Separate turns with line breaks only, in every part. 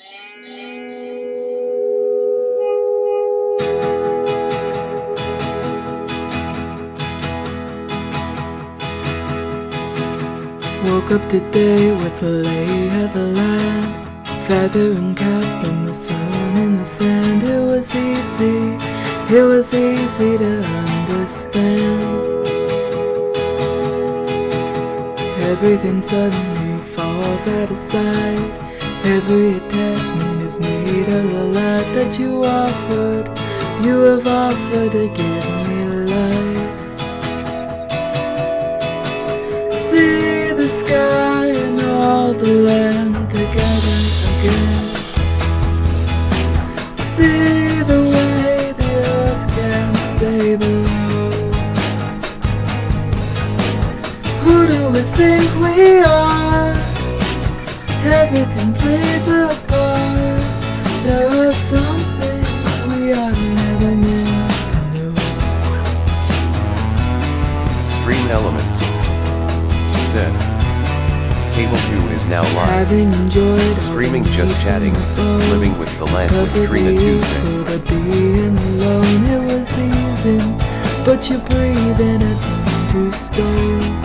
Woke up today with the lay of the land, feather and cap and the sun in the sand. It was easy to understand. Everything suddenly falls out of sight. Every attachment is made of the light that you offered. You have offered to give me life. See the sky and all the land together again. See the way the earth can stay below. Who do we think we are? Everything plays a part. There are some things we are never meant to know.
Stream Elements said. Cable 2 is now live.
Having enjoyed
Streaming Just Chatting, Living with the Land with Trina Tuesday.
But being alone, it was even, but you breathe in a thing to stone.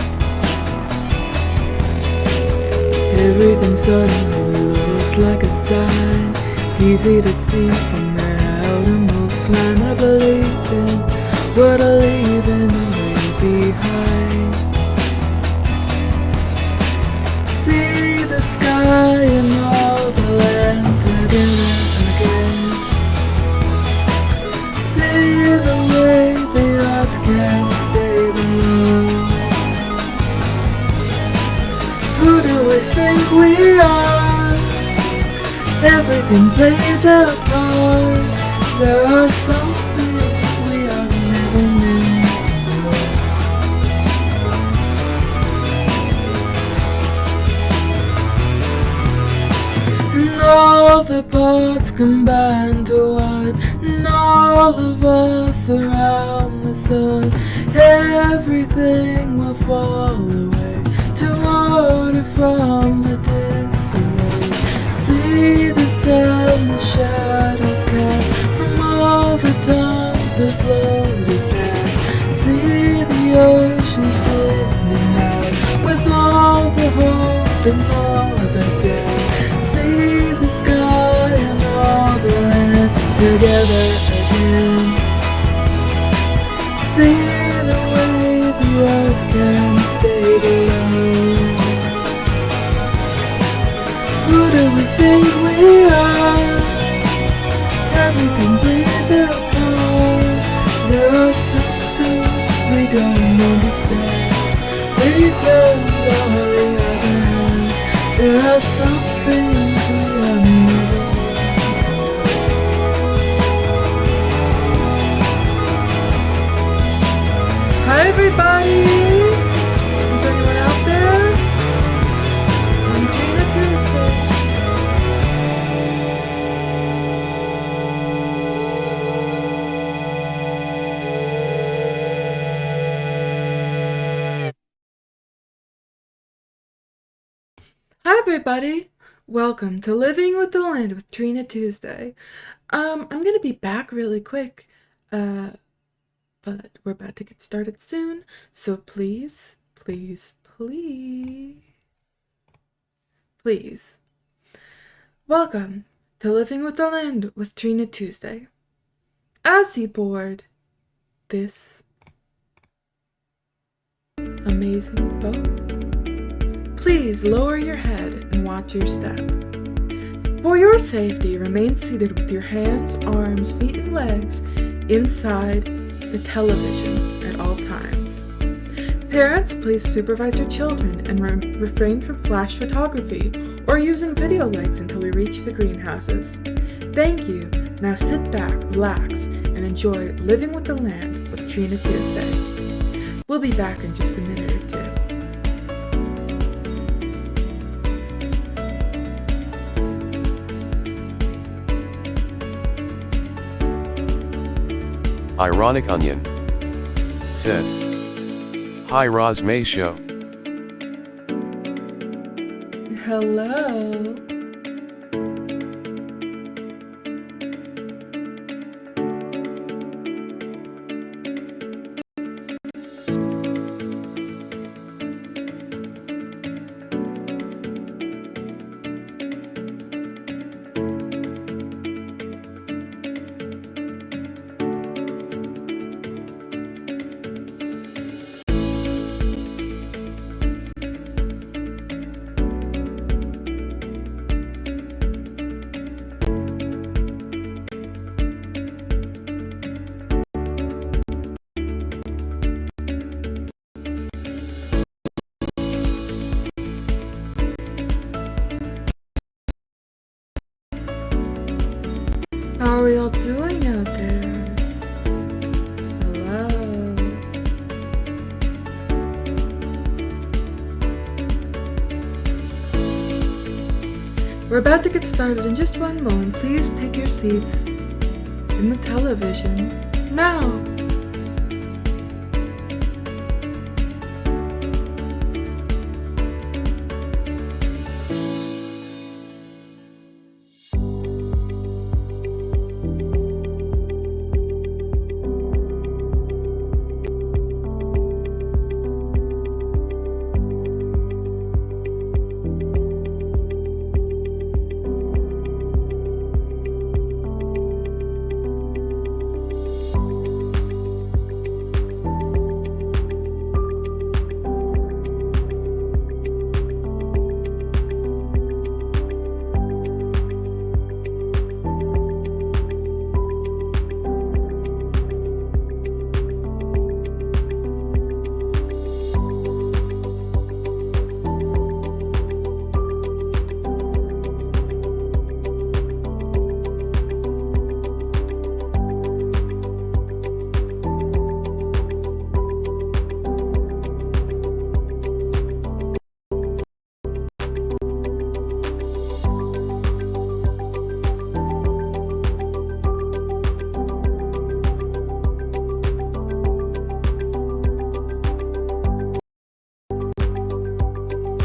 Everything suddenly looks like a sign, easy to see from the outermost climb. I believe in what I leave in the way behind. See the sky and all the land together again. See the way the earth can stay below. Who do we think we are? Everything plays a part. There are some things we are never meant to know. And all the parts combine to one, and all of us around the sun. Everything will fall away to water from the disarray. See the sun, the shadows cast from all the times that floated past. See the ocean spinning out with all the hope and all the death. See the sky and all the land together again. See the way the earth can stay below. Who do we think we are? Everything plays a part. There are some things we don't understand. Reasons on the other hand. There are some things we are never. Hi everybody! Is anyone out there? I'm Trina Tuesday. Hi everybody! Welcome to Living with the Land with Trina Tuesday. I'm gonna be back really quick, but we're about to get started soon, so please, welcome to Living with the Land with Trina Tuesday. As you board this amazing boat, please lower your head and watch your step. For your safety, remain seated with your hands, arms, feet, and legs inside the television at all times. Parents, please supervise your children and refrain from flash photography or using video lights until we reach the greenhouses. Thank you. Now sit back, relax, and enjoy Living with the Land with Trina Tuesday. We'll be back in just a minute or two.
Ironic Onion said. Hi Roz May Show.
Hello. We're about to get started in just one moment. Please take your seats in the television now.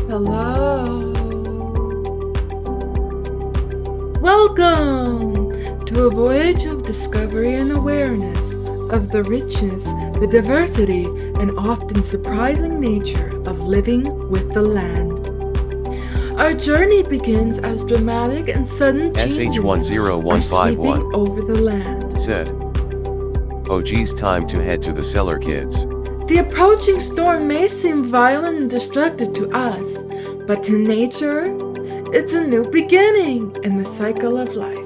Hello. Welcome to a voyage of discovery and awareness of the richness, the diversity, and often surprising nature of living with the land. Our journey begins as dramatic and sudden changes are sweeping over the land.
Said, "Oh geez, time to head to the cellar, kids."
The approaching storm may seem violent and destructive to us, but to nature, it's a new beginning in the cycle of life.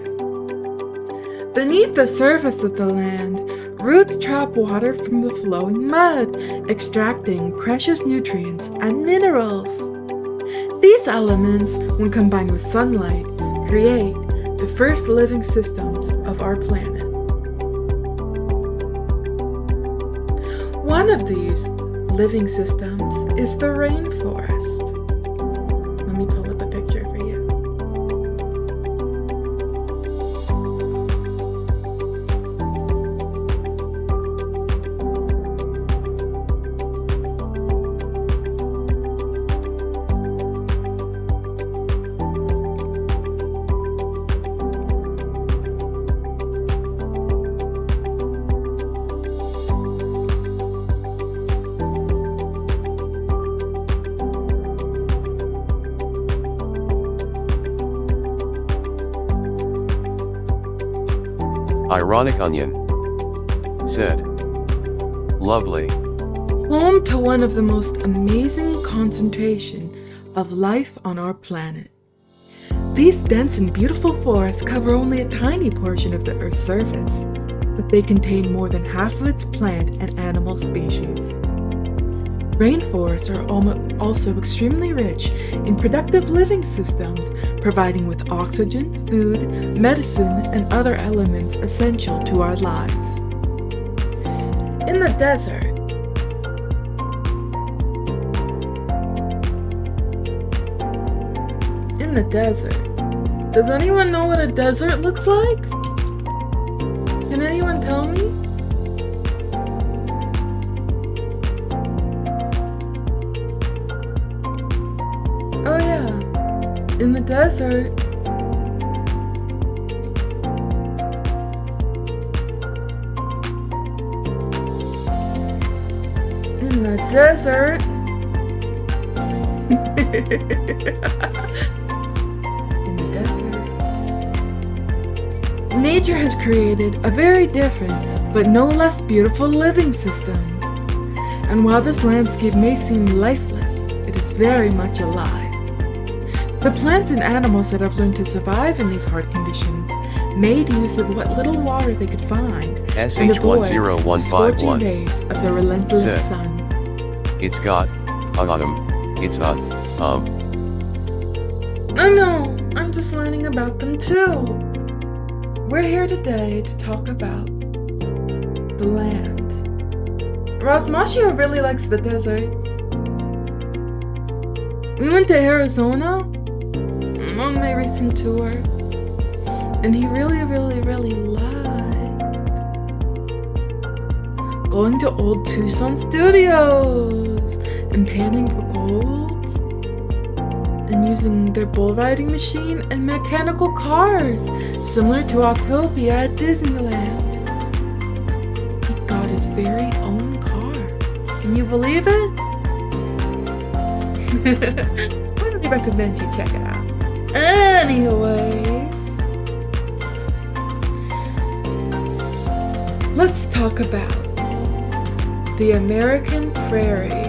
Beneath the surface of the land, roots trap water from the flowing mud, extracting precious nutrients and minerals. These elements, when combined with sunlight, create the first living systems of our planet. One of these living systems is the rainforest. Let me pull up a picture for you.
Ironic onion. Said, "Lovely."
Home to one of the most amazing concentration of life on our planet. These dense and beautiful forests cover only a tiny portion of the Earth's surface, but they contain more than half of its plant and animal species. Rainforests are also extremely rich in productive living systems, providing with oxygen, food, medicine, and other elements essential to our lives. In the desert, does anyone know what a desert looks like? Can anyone tell me? Oh yeah, in the desert, in the desert, nature has created a very different but no less beautiful living system. And while this landscape may seem lifeless, it is very much alive. The plants and animals that have learned to survive in these hard conditions made use of what little water they could find and avoid the scorching rays of the relentless sun.
It's got autumn. It's
I know, I'm just learning about them too. We're here today to talk about the land. Rosmachio really likes the desert. We went to Arizona. on my recent tour, and he really liked going to old Tucson studios and panning for gold and using their bull riding machine and mechanical cars similar to Autopia at Disneyland. He got his very own car. Can you believe it? I really recommend you check it out. Anyways, let's talk about the American prairie.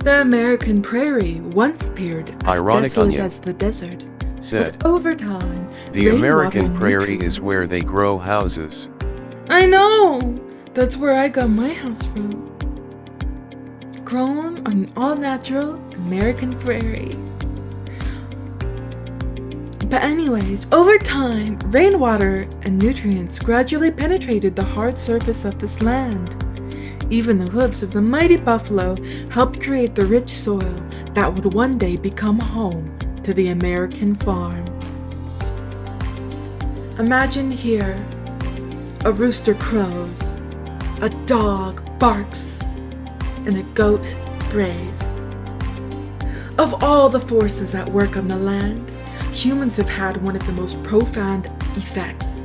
The American prairie once appeared as desolate as the desert,
said,
but over time,
the American prairie is where they grow houses.
I know! That's where I got my house from. Grown on an all-natural American prairie. But anyways, over time, rainwater and nutrients gradually penetrated the hard surface of this land. Even the hooves of the mighty buffalo helped create the rich soil that would one day become home to the American farm. Imagine here, a rooster crows, a dog barks, and a goat brays. Of all the forces at work on the land, humans have had one of the most profound effects.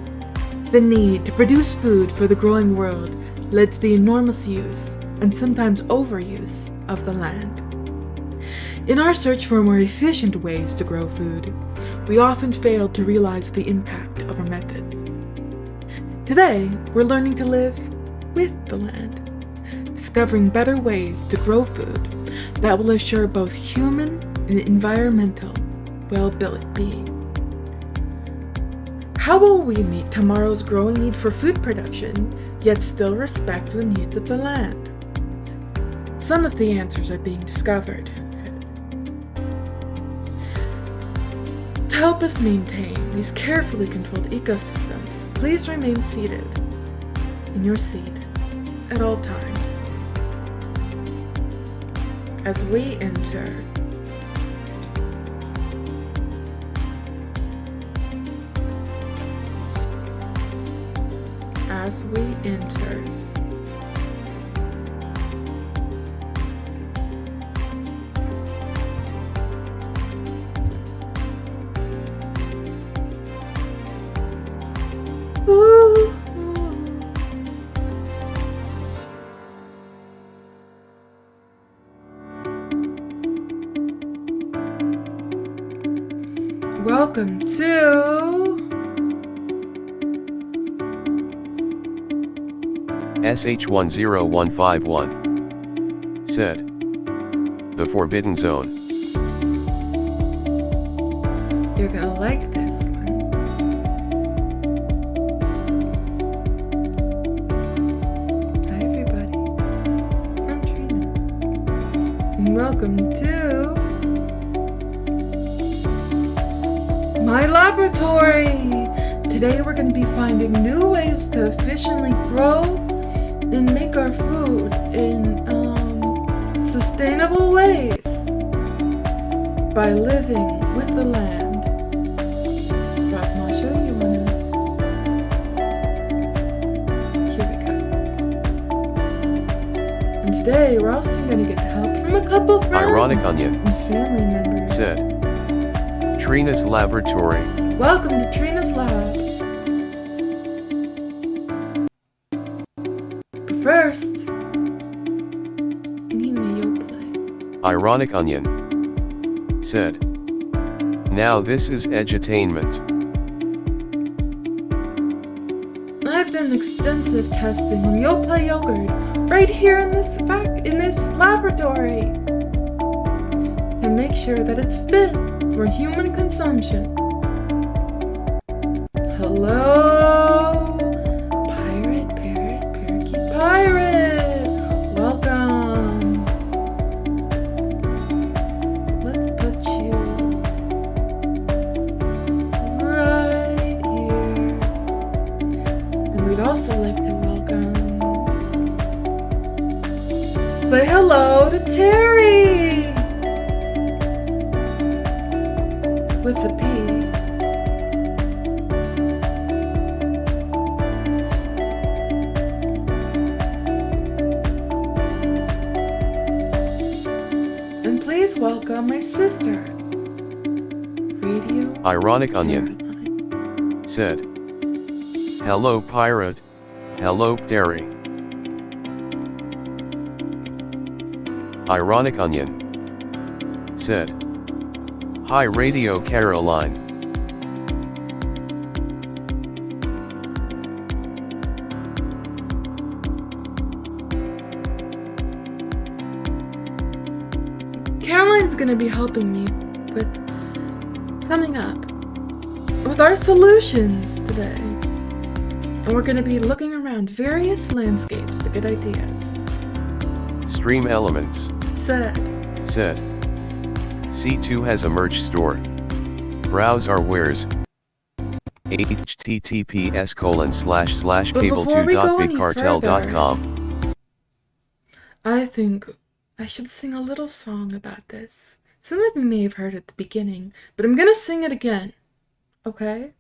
The need to produce food for the growing world led to the enormous use, and sometimes overuse, of the land. In our search for more efficient ways to grow food, we often fail to realize the impact of our methods. Today, we're learning to live with the land, discovering better ways to grow food that will assure both human and environmental well-being. How will we meet tomorrow's growing need for food production, yet still respect the needs of the land? Some of the answers are being discovered. To help us maintain these carefully controlled ecosystems, please remain seated in your seat at all times. As we enter Ooh. Welcome to
SH10151 said, the Forbidden Zone.
You're gonna like this one. Hi everybody, I'm Trina, and welcome to my laboratory. Today we're going to be finding new ways to efficiently grow and make our food in sustainable ways by living with the land. Rasmasha, you wanna? Here we go. And today we're also gonna get help from a couple friends
Ironic Onion
and family members.
Said, Trina's Laboratory.
Welcome to Trina's Lab. But first, you'll play.
Ironic Onion said, now this is edutainment.
I've done extensive testing on Yoplait yogurt right here in this laboratory to make sure that it's fit for human consumption. also like to welcome. Say hello to Terry! With the P. And please welcome my sister, Radio
Ironic
Caroline.
Onion said, "Hello pirate, hello Terry." Ironic Onion said, "Hi Radio Caroline."
Caroline's gonna be helping me with coming up with our solutions today. And we're gonna be looking around various landscapes to get ideas.
Stream Elements
Said,
C2 has a merch store. Browse our wares. https://cable2.bigcartel.com.
I think I should sing a little song about this. Some of you may have heard it at the beginning, but I'm gonna sing it again. Okay?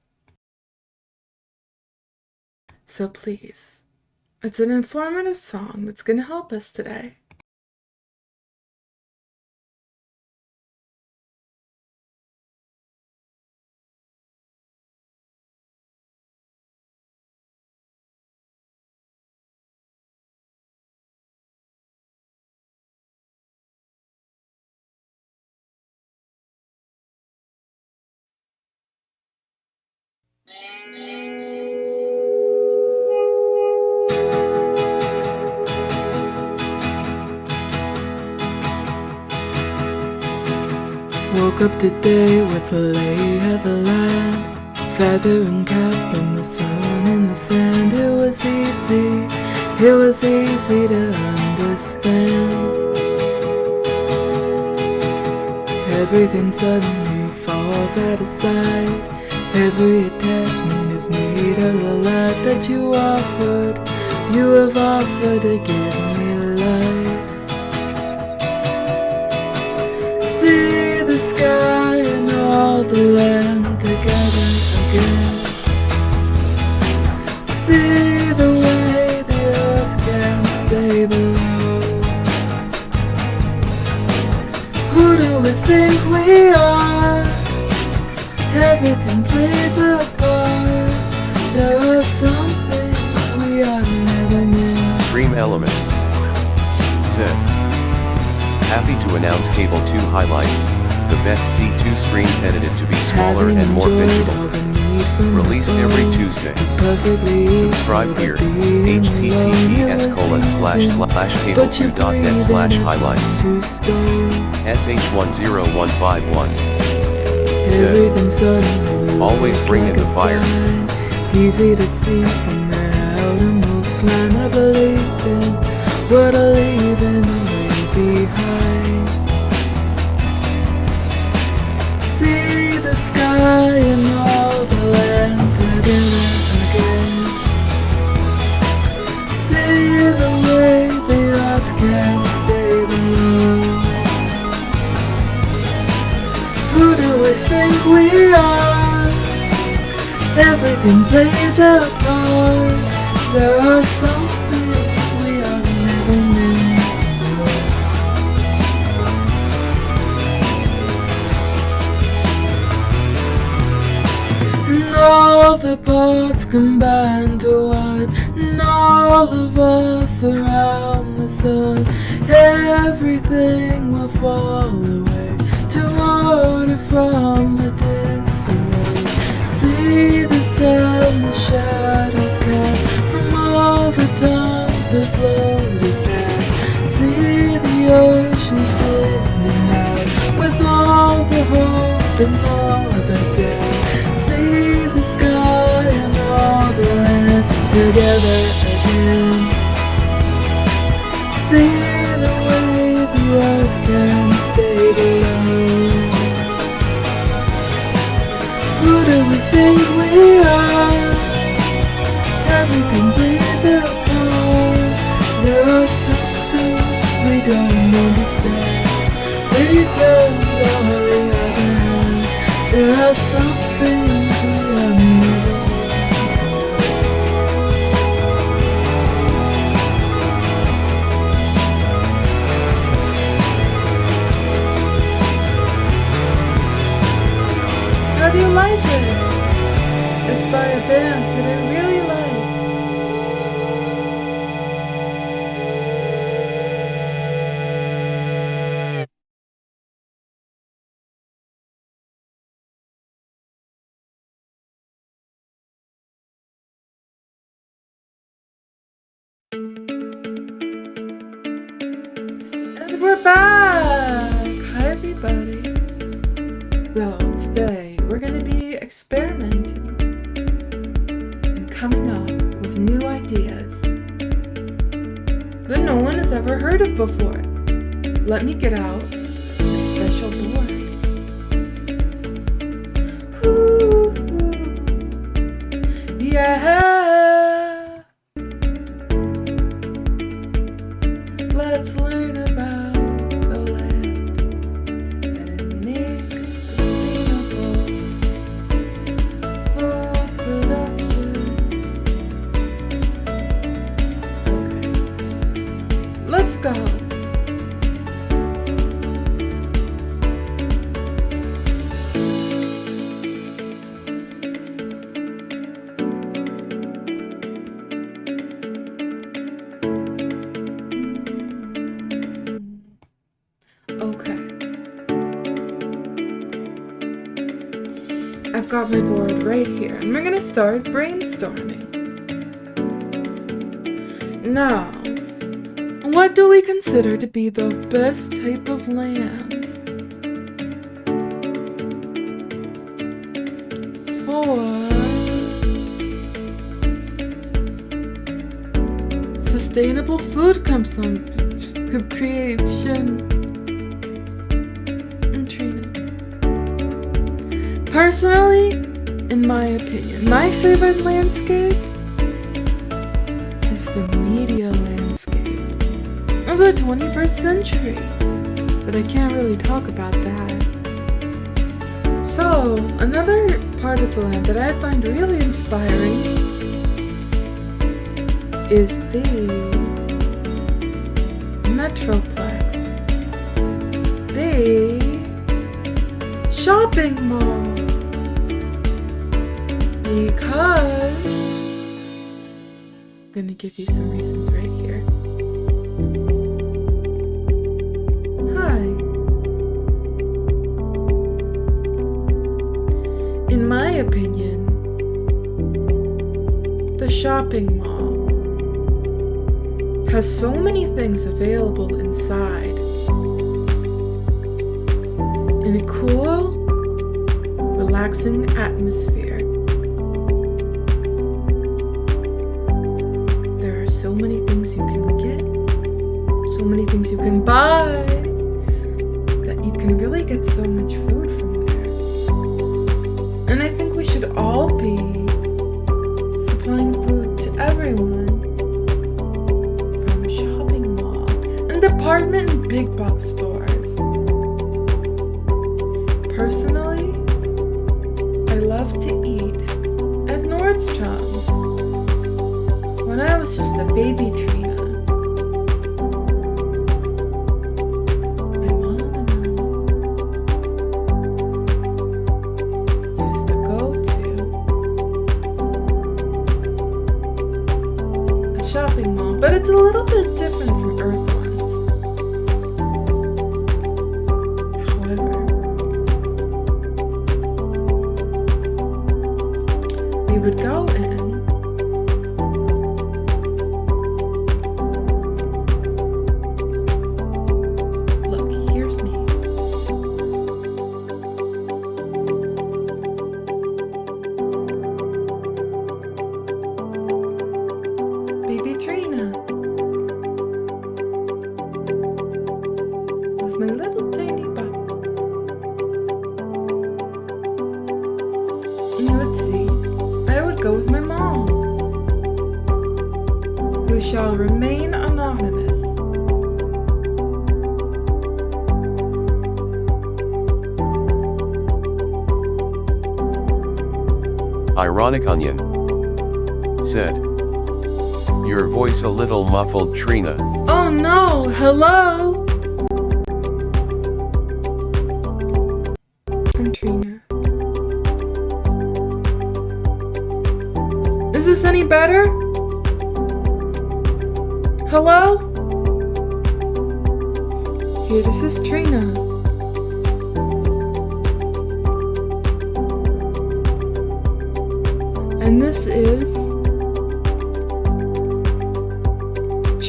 So please, it's an informative song that's gonna help us today. Woke up today with the lay of the land, feather and cap and the sun in the sand. It was easy to understand. Everything suddenly falls out of sight. Every attachment is made of the light that you have offered to give me life. See the sky and all the land together again. See the way the earth can stay below. Who do we think we are? Everything plays a part. There are some things we are never meant.
Stream Elements said, "Happy to announce Cable 2 highlights, the best C2 streams edited to be smaller and more bingeable. Released every Tuesday. Subscribe here, https://cable2.net/highlights. SH10151 said, "Always bring in the fire."
Easy to see from their outermost climb. I believe in what I leave and leave behind. See the sky and all the land together again. See the way the earth can stay below. Who do we think we are? Everything plays a part. There are some things we are never meant for. And all the parts combine to one, and all of us around the sun. Everything will fall away to water from the disarray. See the sun, the shadows cast from all the times that floated past. See the ocean spinning out with all the hope and all the death. See the sky and all the land together again. See the way the earth can stay below. Who do we think we are? Everything reasons on the other hand, there are some things we are never. How do you like it? It's by a band that I really like. And we're back! Hi everybody. So today we're going to be experimenting and coming up with new ideas that no one has ever heard of before. Let me get out my special board. Ooh, yeah! Let's learn about the land and it makes sustainable food production. Okay, let's go. Okay. I've got my board right here, and we're gonna start brainstorming. Now, what do we consider to be the best type of land for sustainable food creation? Trina. Personally, in my opinion, my favorite landscape is the media landscape of the 21st century. But I can't really talk about that. So, another part of the land that I find really inspiring is the Metroplex. The shopping mall, because I'm gonna give you some reasons right here. Hi. In my opinion, the shopping mall has so many things available inside in a cool, relaxing atmosphere. There are so many things you can get, so many things you can buy, that you can really get so much food from there. And I think we should all be supplying food to everyone from shopping mall and department and big box stores. Personally, I love to eat at Nordstrom's. When I was just a baby Trina, my mom and I used to go to a shopping mall, but it's a little bit different from Earthland's. We would go in. Look, here's me. Baby Trina. With my little tiny butt. And you would see, I would go with my mom, who shall remain anonymous.
Ironic Onion said. Your voice a little muffled, Trina.
Oh no, hello? I'm Trina. Is this any better? Hello? Here, this is Trina. And this is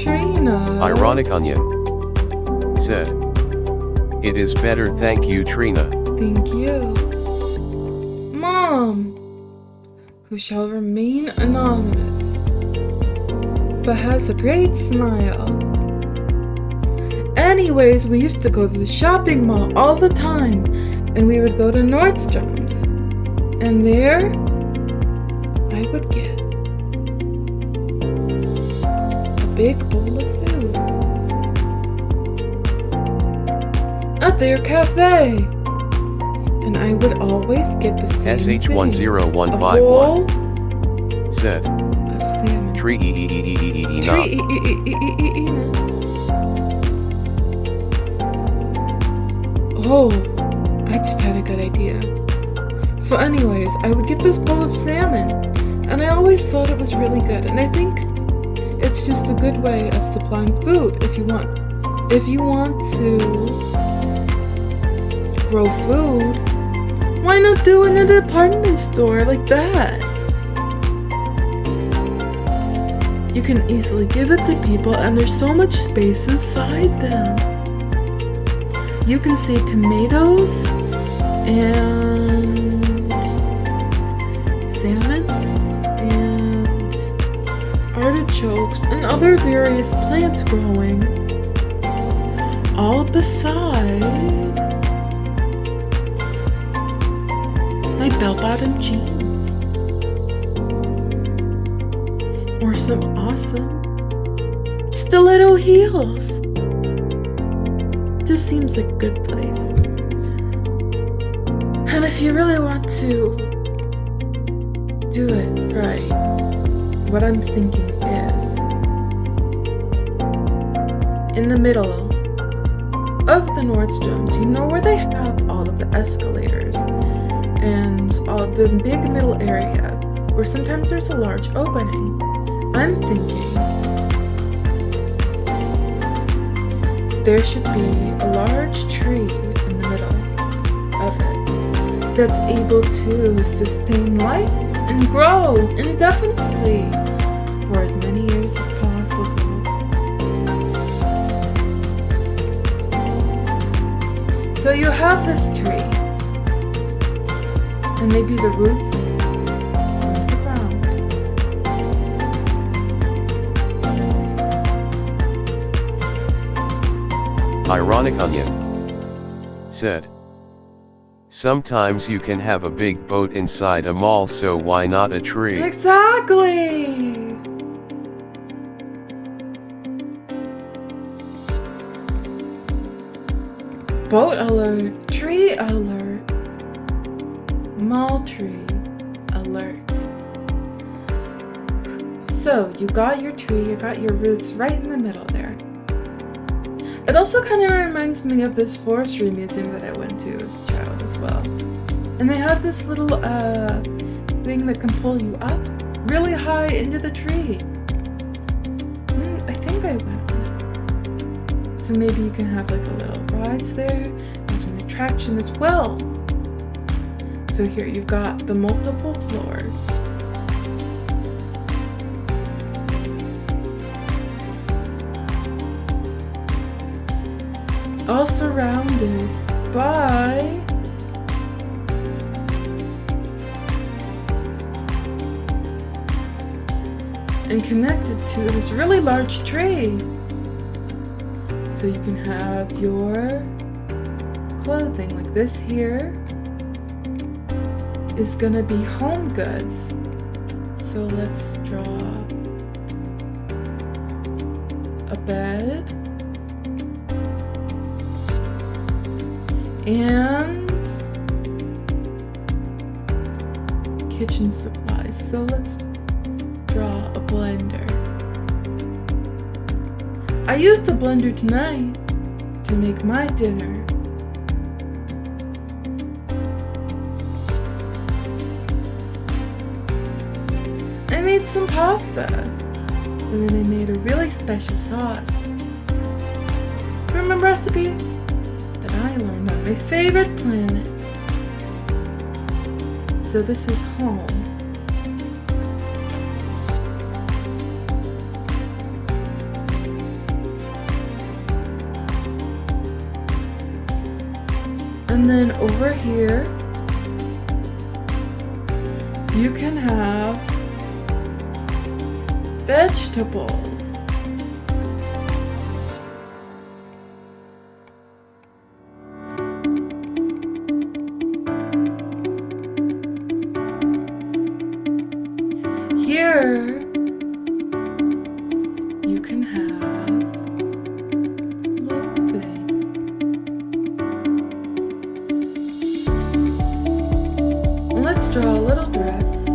Trina.
Ironic Onion said. It is better, thank you, Trina.
Thank you. Mom, who shall remain anonymous, but has a great smile. Anyways, we used to go to the shopping mall all the time, and we would go to Nordstrom's. And there, I would get a big bowl of food at their cafe. And I would always get the same thing.
SH10151
a bowl
said.
of salmon.
Trina.
Oh, I just had a good idea. So anyways, I would get this bowl of salmon, and I always thought it was really good. And I think it's just a good way of supplying food if you want. If you want to grow food, why not do it in a department store like that? You can easily give it to people, and there's so much space inside them. You can see tomatoes and salmon and artichokes and other various plants growing, all beside my bell-bottom jeans or some awesome stiletto heels. Just seems like a good place. And if you really want to do it right, what I'm thinking is in the middle of the Nordstroms, you know where they have all of the escalators and all the big middle area where sometimes there's a large opening. I'm thinking there should be a large tree in the middle of it that's able to sustain life and grow indefinitely for as many years as possible. So you have this tree, and maybe the roots of the ground.
Ironic Onion said. Sometimes you can have a big boat inside a mall, so why not a tree?
Exactly! Boat alert, tree alert, mall tree alert. So you got your tree, you got your roots right in the middle there. It also kind of reminds me of this forestry museum that I went to as a child as well. And they have this little thing that can pull you up really high into the tree. I think I went. So maybe you can have like a little rides there. There's an attraction as well. So here you've got the multiple floors. All surrounded by and connected to this really large tree. So you can have your clothing, like this here is gonna be home goods. So let's draw a bed kitchen supplies, so let's draw a blender. I used the blender tonight to make my dinner. I made some pasta, and then I made a really special sauce from a recipe that I learned on my favorite planet. So this is home. And then over here, you can have vegetables. Here, you can have clothing. Let's draw a little dress.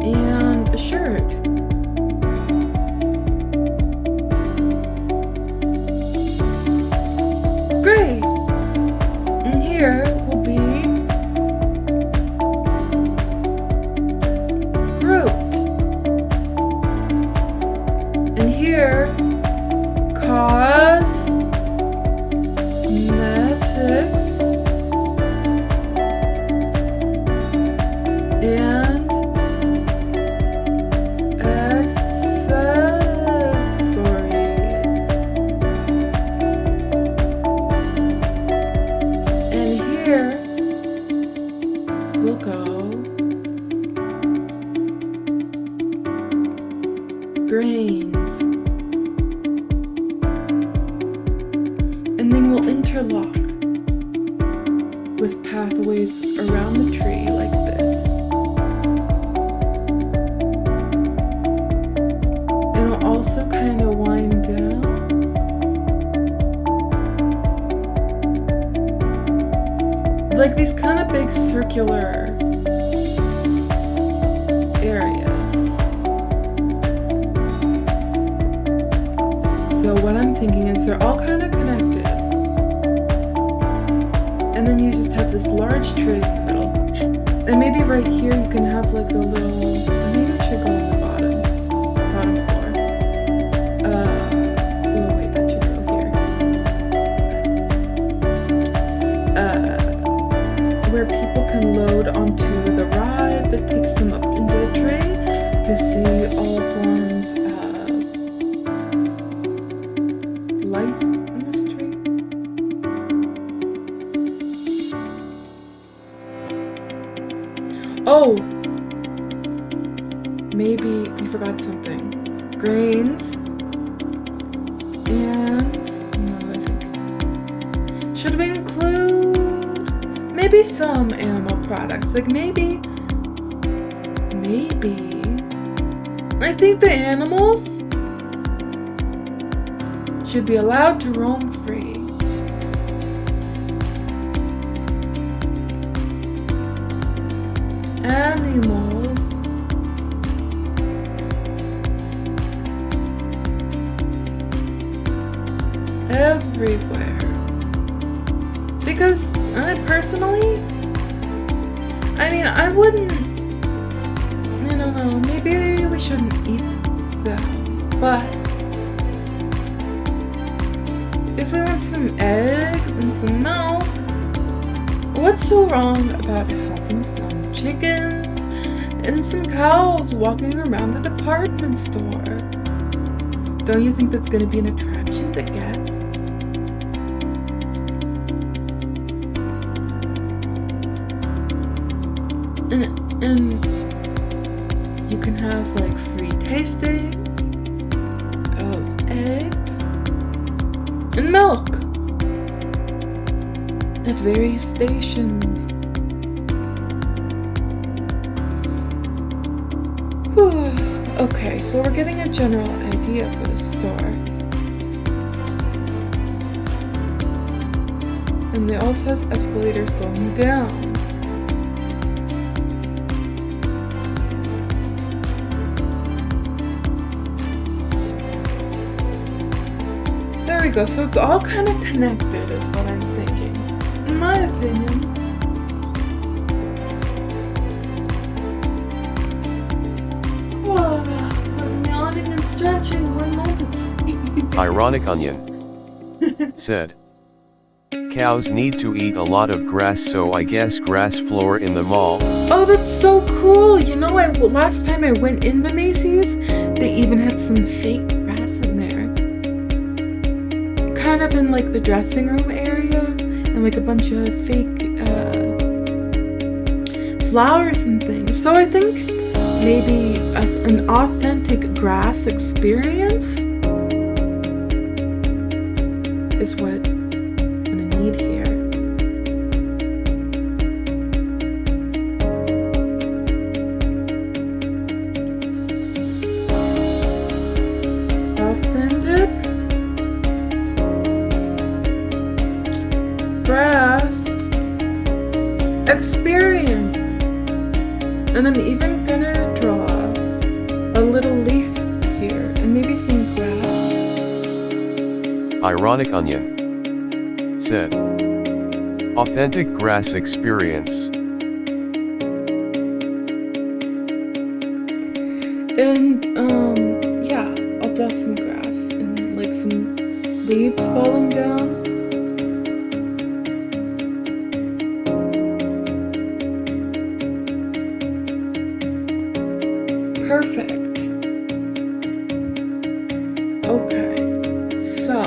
And a shirt. Great! And here will be fruit. And here, cosmetics. And accessories. And here will go grains. And then we'll interlock with pathways around the tree like this. And it'll also kind of wind down. Like these kind of big circular areas. So what I'm thinking is they're all kind of connected. And then you just have this large tree in the middle. And maybe right here you can have like a little, maybe it should go on the bottom floor. Oh wait, that should go here. Where people can load onto the ride that takes them up into the tree to see all forms of life in this tree. Oh, maybe we forgot something. Grains and no, I think. Should we include maybe some animal products? Like maybe I think the animals should be allowed to roam free. Animals everywhere. Because I personally, I wouldn't, I don't know, maybe we shouldn't eat them, but if we want some eggs and some milk, what's so wrong about having some chickens and some cows walking around the department store? Don't you think that's going to be an attraction to guests? And you can have like free tastings of eggs and milk at various stations. Whew. Okay, so we're getting a general idea for the store. And they also has escalators going down. There we go, so it's all kind of connected is what I'm thinking, in my opinion. Oh, I'm yawning and stretching, one moment.
Ironic Onion said, cows need to eat a lot of grass, so I guess grass floor in the mall.
Oh, that's so cool! You know, last time I went in the Macy's, they even had some fake grass in there. Kind of in like the dressing room area, and like a bunch of fake flowers and things. So I think maybe an authentic grass experience is what I'm gonna need here. Authentic grass experience. And I'm even gonna draw a little leaf here and maybe some grass.
Ironic Onion said, authentic grass experience.
And yeah, I'll draw some grass and like some leaves falling down. Perfect. Okay, so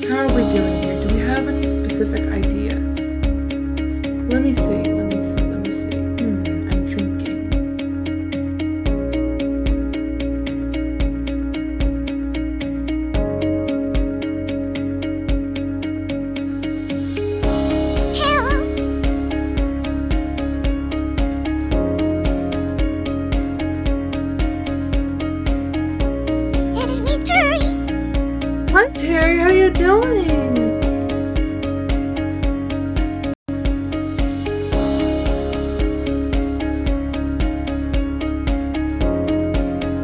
how are we doing here? Do we have any specific ideas? Let me see. I'm thinking. Hi Terry, how you doing?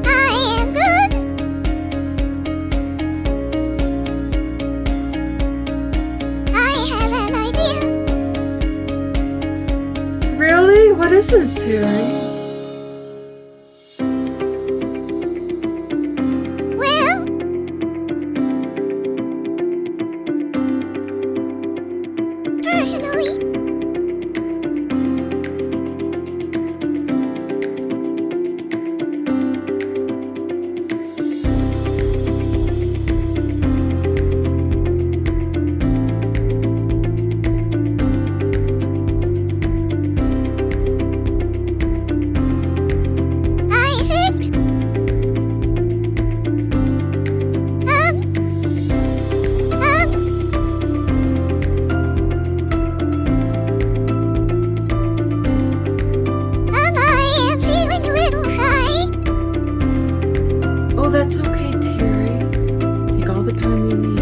I am good. I have an idea.
Really? What is it, Terry?
Personally,
That's okay, Terry. Take all the time you need.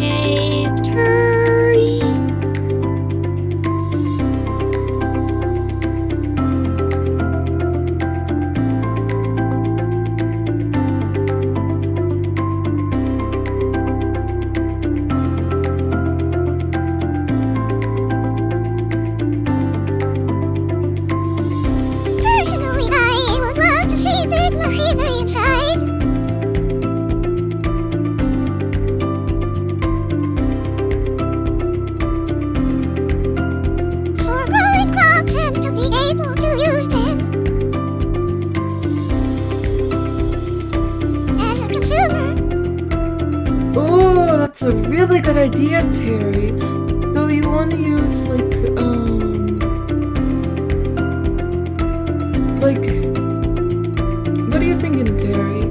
it's okay, Terry. Personally, I would love to see big machinery inside. For growing crops and to be able to use them. As a consumer,
Oh, that's a really good idea, Terry. So you want to use like what are you thinking, Terry?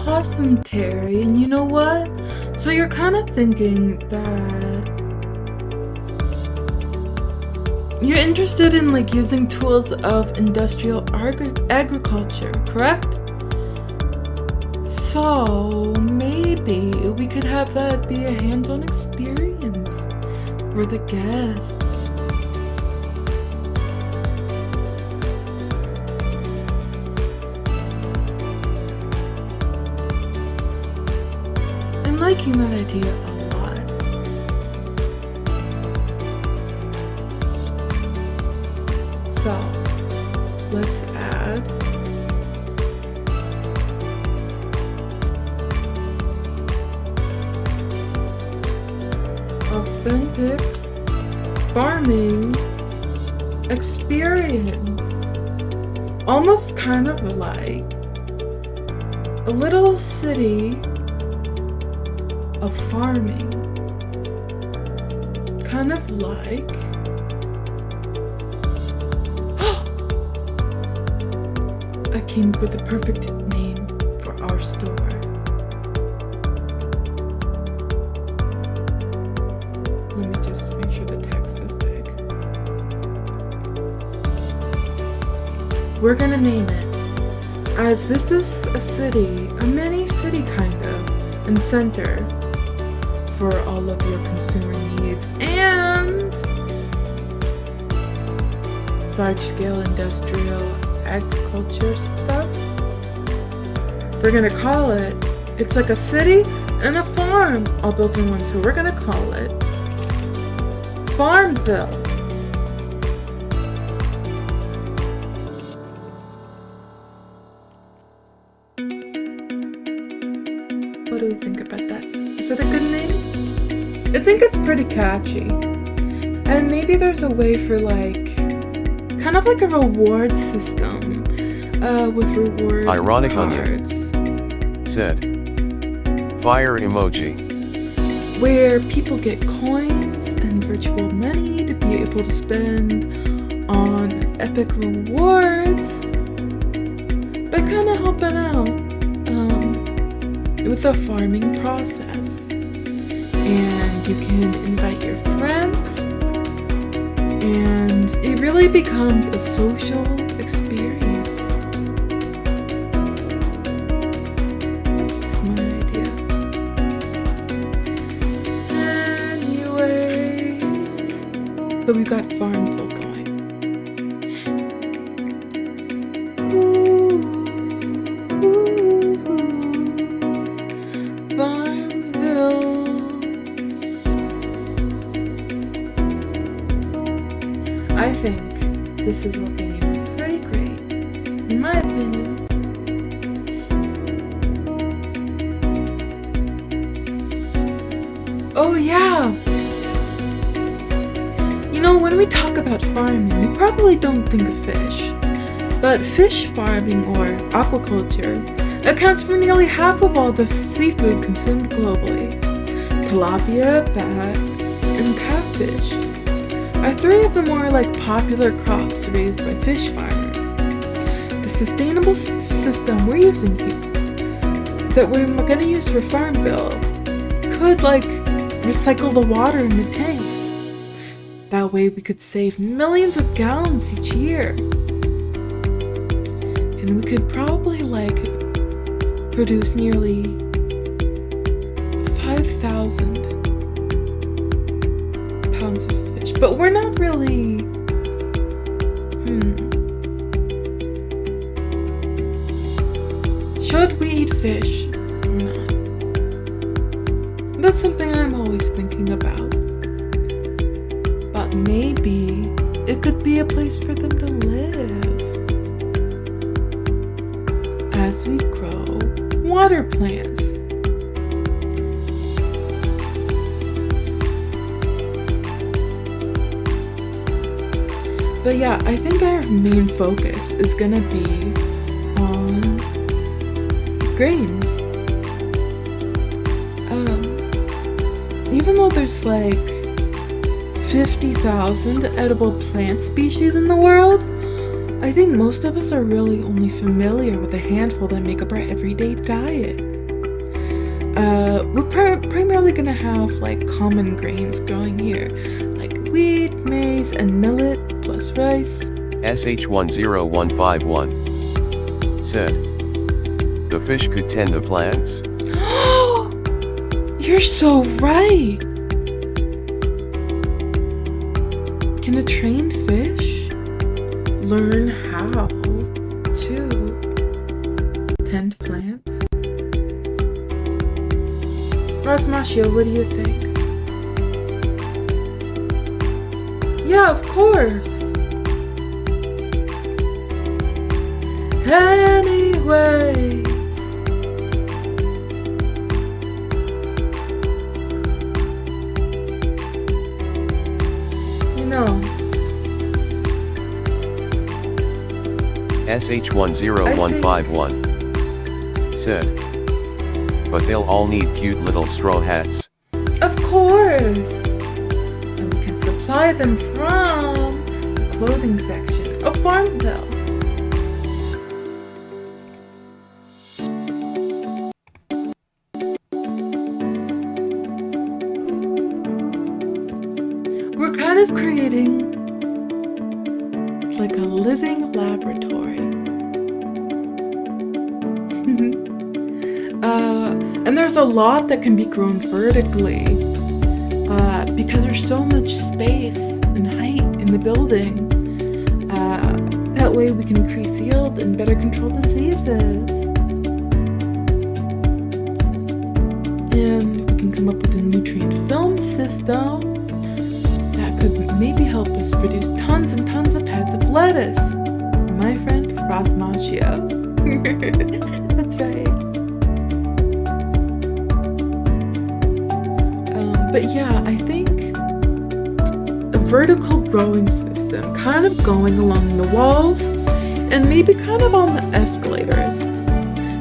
cost some Terry, and you know what? So you're kind of thinking that you're interested in like using tools of industrial agriculture, correct? So maybe we could have that be a hands-on experience for the guests. I'm liking that idea a lot. So, let's add authentic farming experience. Almost kind of like a little city of farming. Kind of like I came up with the perfect name for our store. Let me just make sure the text is big. We're gonna name it, as this is a city, a mini city kind of, and center for all of your consumer needs and large-scale industrial agriculture stuff. We're gonna call it, it's like a city and a farm all built in one, so we're gonna call it Farmville. What do we think about that? Is it a good name? I think it's pretty catchy. And maybe there's a way for like, kind of like a reward system with reward
Ironic
cards.
Onion said, fire emoji.
Where people get coins and virtual money to be able to spend on epic rewards by kind of helping out with the farming process. And you can invite your friends, and it really becomes a social experience. That's just my idea. Anyways, so we've got Farmville going. I think this is looking pretty great, in my opinion. Oh yeah! You know, when we talk about farming, you probably don't think of fish. But fish farming, or aquaculture, accounts for nearly half of all the seafood consumed globally. Tilapia, bass, and catfish are three of the more popular crops raised by fish farmers. The sustainable system we're using here, that we're going to use for Farmville, could recycle the water in the tanks. That way we could save millions of gallons each year. And we could probably produce nearly 5,000 pounds of fish. But we're not really... Should we eat fish or not? That's something I'm always thinking about. But maybe it could be a place for them to live as we grow water plants. But yeah, I think our main focus is gonna be on grains. Even though there's 50,000 edible plant species in the world, I think most of us are really only familiar with a handful that make up our everyday diet. We're primarily gonna have like common grains growing here, like wheat, maize, and millet, plus rice.
SH10151 said, the fish could tend the plants.
You're so right! Can a trained fish learn how to tend plants? Rosmachio, what do you think? Yeah, of course! Anyways, you know,
SH10151 said, but they'll all need cute little straw hats.
of course! And we can supply them from the clothing section of Farmville. We're kind of creating like a living laboratory. And there's a lot that can be grown vertically because there's so much space and height in the building. That way we can increase yield and better control diseases. And we can come up with a nutrient film system that could maybe help us produce tons and tons of heads of lettuce. My friend Rosmachio. That's right. But yeah, I think a vertical growing system kind of going along the walls and maybe kind of on the escalators.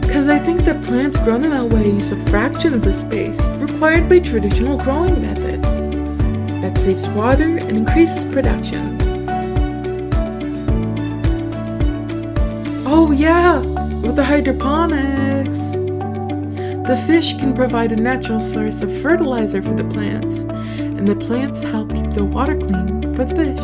Because I think that plants grown in that way use a fraction of the space required by traditional growing methods. That saves water and increases production. Oh yeah, with the hydroponics. The fish can provide a natural source of fertilizer for the plants, and the plants help keep the water clean for the fish.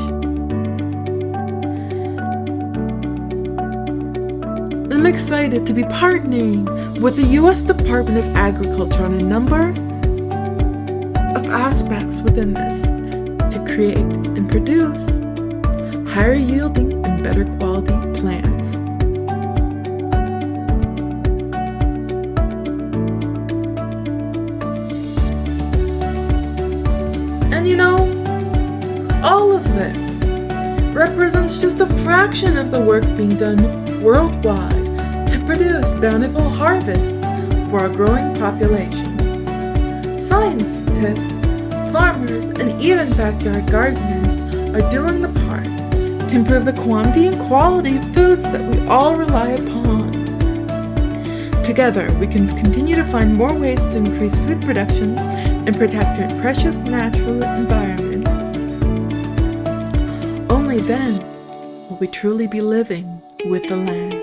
I'm excited to be partnering with the U.S. Department of Agriculture on a number of aspects within this to create and produce higher yielding and better quality plants. And you know, all of this represents just a fraction of the work being done worldwide to produce bountiful harvests for a growing population. Scientists, farmers, and even backyard gardeners are doing the part to improve the quantity and quality of foods that we all rely upon. Together, we can continue to find more ways to increase food production and protect our precious natural environment. Only then will we truly be living with the land.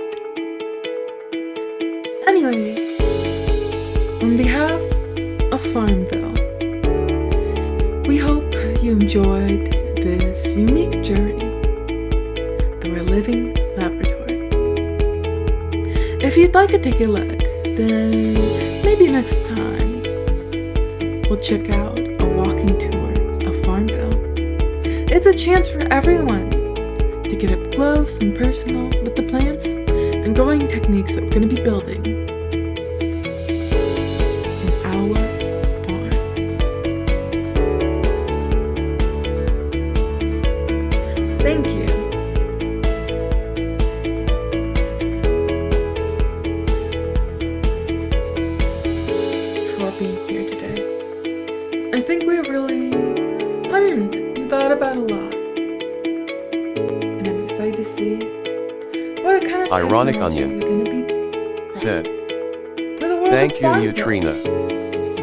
Anyways, on behalf of Farmville, we hope you enjoyed this unique journey through a living laboratory. If you'd like to take a look, then maybe next time we'll check out a walking tour of Farmville. It's a chance for everyone to get up close and personal with the plants and growing techniques that we're going to be building in our barn. Thank you. For being here today. I think we really learned and thought about a lot. And I'm excited to see what kind of
Ironic
technologies
Onion
are going to be
said,
to the world
thank
of
you,
Farmville.
Trina.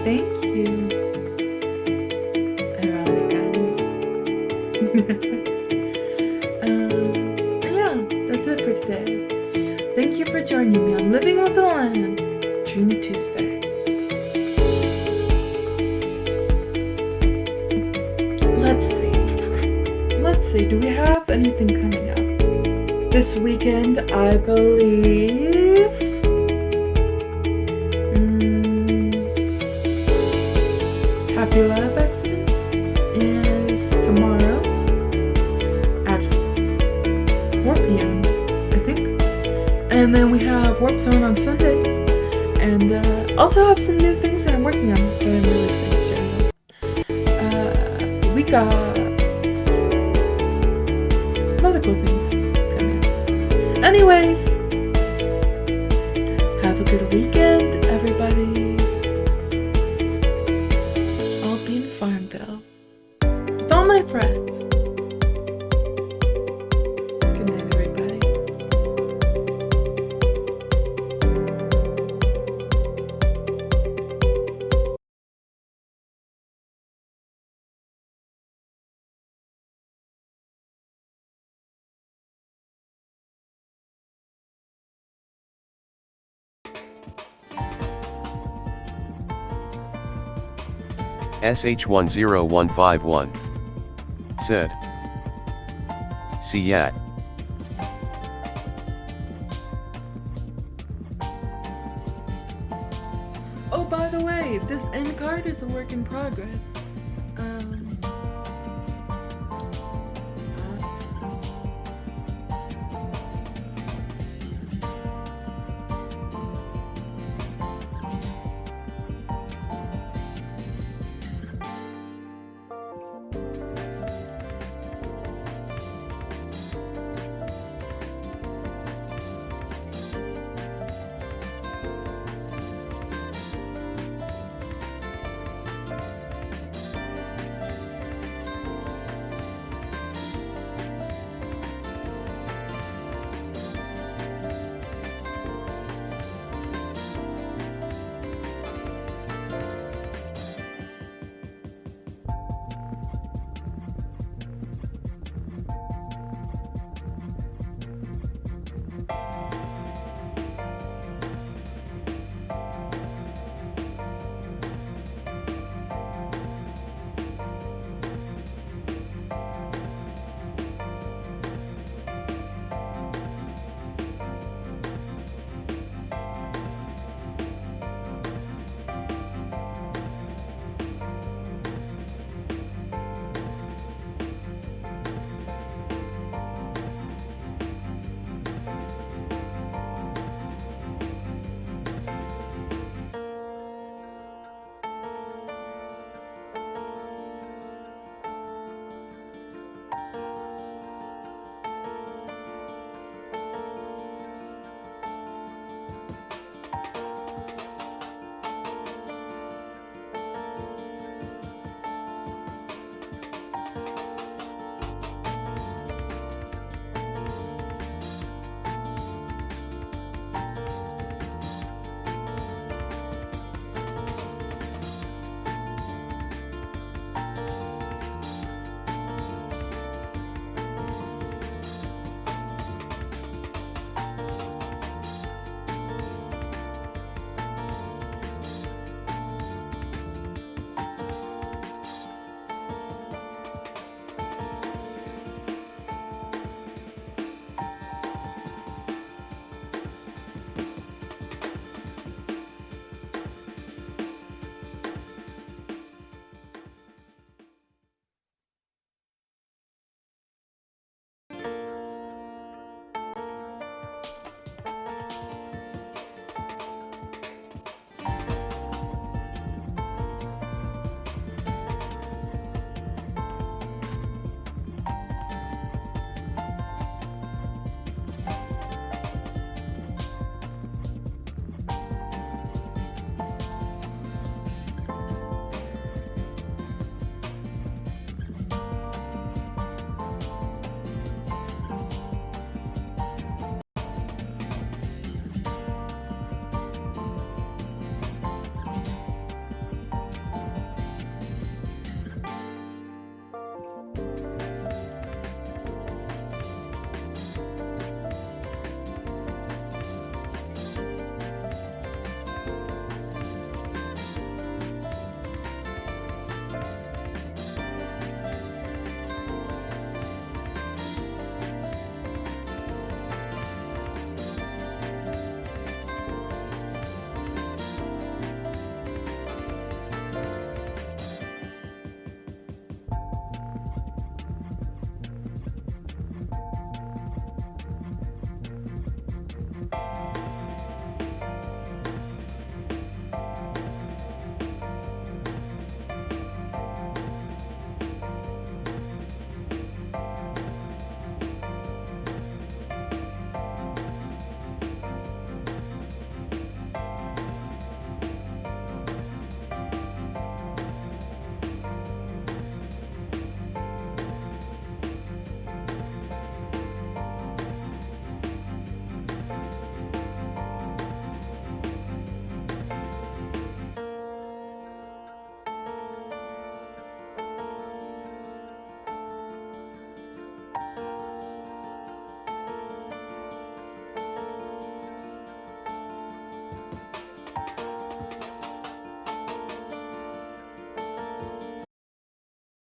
Thank you. Ironic Onion. Yeah, that's it for today. Thank you for joining me on Living with the Land, Trina Tuesday. let's see, do we have anything coming up? This weekend, I believe... Happy Love Accidents is tomorrow at 4 p.m., I think. And then we have Warp Zone on Sunday. And also have some new things that I'm working on that I'm really excited to share. We got a lot of cool things coming up. Anyways, have a good weekend, everybody. I'll be in Farmville with all my friends. Good night, everybody.
SH10151 said, "See ya."
Oh, by the way, this end card is a work in progress.